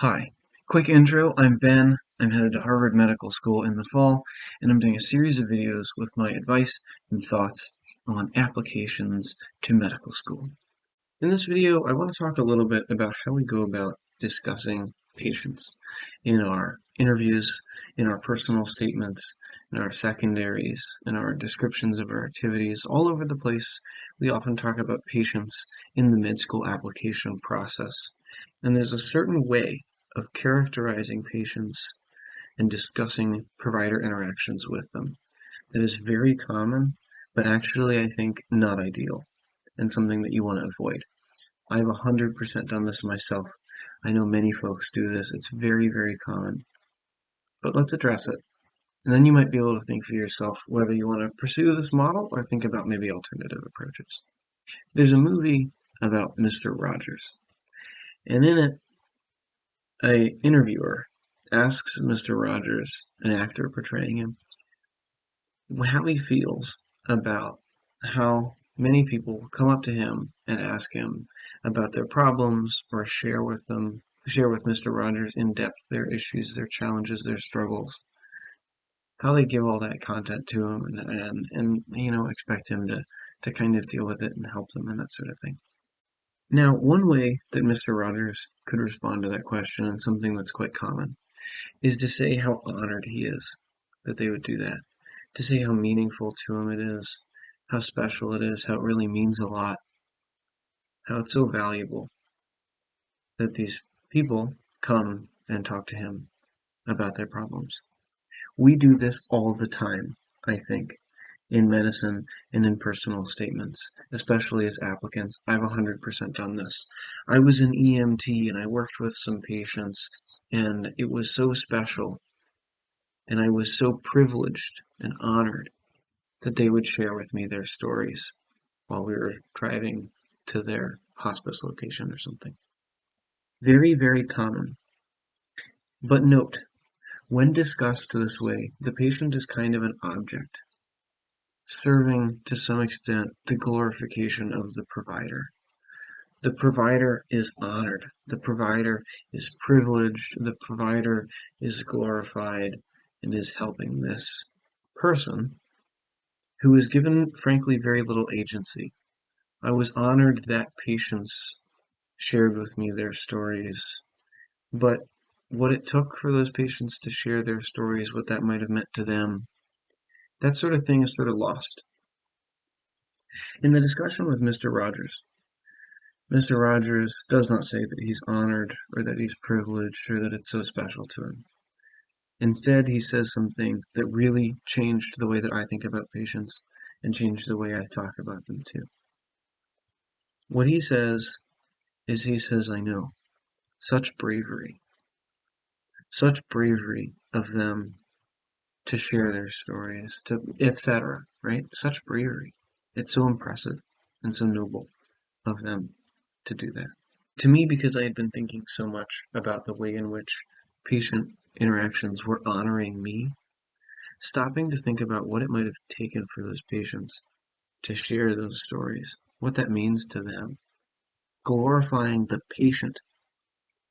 Hi, quick intro. I'm Ben. I'm headed to Harvard Medical School in the fall, and I'm doing a series of videos with my advice and thoughts on applications to medical school. In this video, I want to talk a little bit about how we go about discussing patients in our interviews, in our personal statements, in our secondaries, in our descriptions of our activities. All over the place, we often talk about patients in the mid-school application process. And there's a certain way of characterizing patients and discussing provider interactions with them that is very common, but actually I think not ideal and something that you want to avoid. I've 100% done this myself. I know many folks do this. It's very, very common. But let's address it. And then you might be able to think for yourself whether you want to pursue this model or think about maybe alternative approaches. There's a movie about Mr. Rogers, and in it, an interviewer asks Mr. Rogers, an actor portraying him, how he feels about how many people come up to him and ask him about their problems or share with Mr. Rogers in depth their issues, their challenges, their struggles. How they give all that content to him and expect him to kind of deal with it and help them and that sort of thing. Now, one way that Mr. Rogers could respond to that question, and something that's quite common, is to say how honored he is that they would do that, to say how meaningful to him it is, how special it is, how it really means a lot, how it's so valuable that these people come and talk to him about their problems. We do this all the time, I think, in medicine and in personal statements, especially as applicants. I've 100% done this. I was an EMT and I worked with some patients, and it was so special, and I was so privileged and honored that they would share with me their stories while we were driving to their hospice location or something. Very, very common. But note, when discussed this way, the patient is kind of an object, serving to some extent the glorification of the provider. The provider is honored. The provider is privileged. The provider is glorified and is helping this person who is given, frankly, very little agency. I was honored that patients shared with me their stories, but what it took for those patients to share their stories, what that might have meant to them, that sort of thing is sort of lost. In the discussion with Mr. Rogers, Mr. Rogers does not say that he's honored or that he's privileged or that it's so special to him. Instead, he says something that really changed the way that I think about patients and changed the way I talk about them too. What he says is I know, such bravery of them to share their stories, to etc., right? Such bravery. It's so impressive and so noble of them to do that. To me, because I had been thinking so much about the way in which patient interactions were honoring me, stopping to think about what it might have taken for those patients to share those stories, what that means to them, glorifying the patient,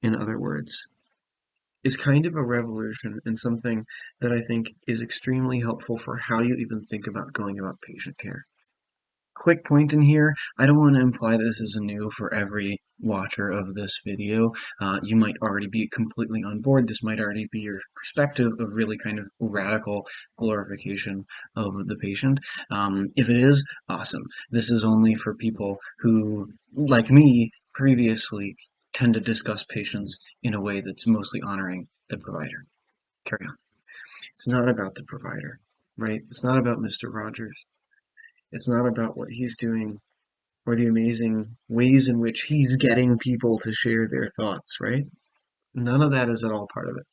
in other words, is kind of a revolution and something that I think is extremely helpful for how you even think about going about patient care. Quick point in here, I don't want to imply this is new for every watcher of this video. You might already be completely on board. This might already be your perspective of really kind of radical glorification of the patient. If it is, awesome. This is only for people who, like me, previously tend to discuss patients in a way that's mostly honoring the provider. Carry on. It's not about the provider, right? It's not about Mr. Rogers. It's not about what he's doing or the amazing ways in which he's getting people to share their thoughts, right? None of that is at all part of it.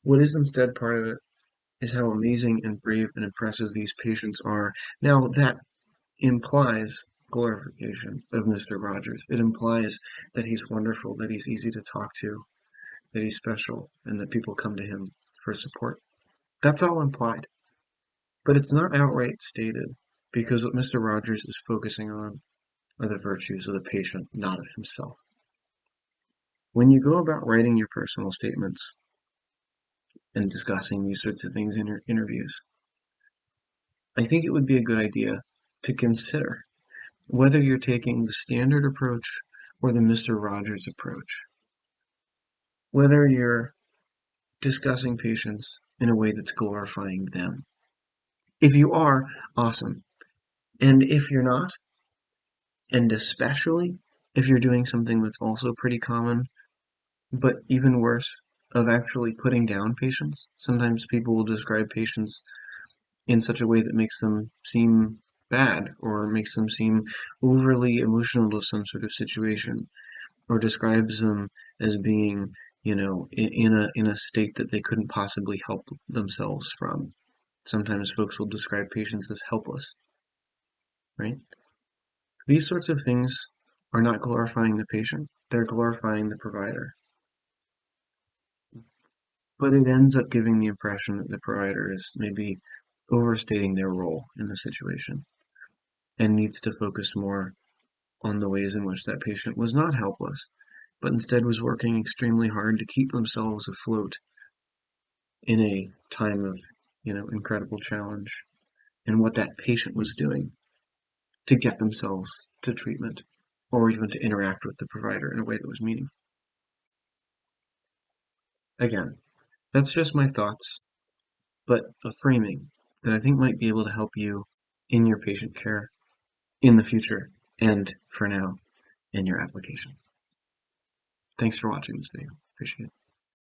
What is instead part of it is how amazing and brave and impressive these patients are. Now, that implies glorification of Mr. Rogers. It implies that he's wonderful, that he's easy to talk to, that he's special, and that people come to him for support. That's all implied. But it's not outright stated, because what Mr. Rogers is focusing on are the virtues of the patient, not of himself. When you go about writing your personal statements and discussing these sorts of things in your interviews, I think it would be a good idea to consider whether you're taking the standard approach or the Mr. Rogers approach, whether you're discussing patients in a way that's glorifying them. If you are, awesome. And if you're not, and especially if you're doing something that's also pretty common, but even worse, of actually putting down patients. Sometimes people will describe patients in such a way that makes them seem bad or makes them seem overly emotional to some sort of situation, or describes them as being, in a state that they couldn't possibly help themselves from. Sometimes folks will describe patients as helpless, right? These sorts of things are not glorifying the patient, they're glorifying the provider. But it ends up giving the impression that the provider is maybe overstating their role in the situation and needs to focus more on the ways in which that patient was not helpless, but instead was working extremely hard to keep themselves afloat in a time of, incredible challenge, and what that patient was doing to get themselves to treatment or even to interact with the provider in a way that was meaningful. Again, that's just my thoughts, but a framing that I think might be able to help you in your patient care in the future and for now in your application. Thanks for watching this video. Appreciate it.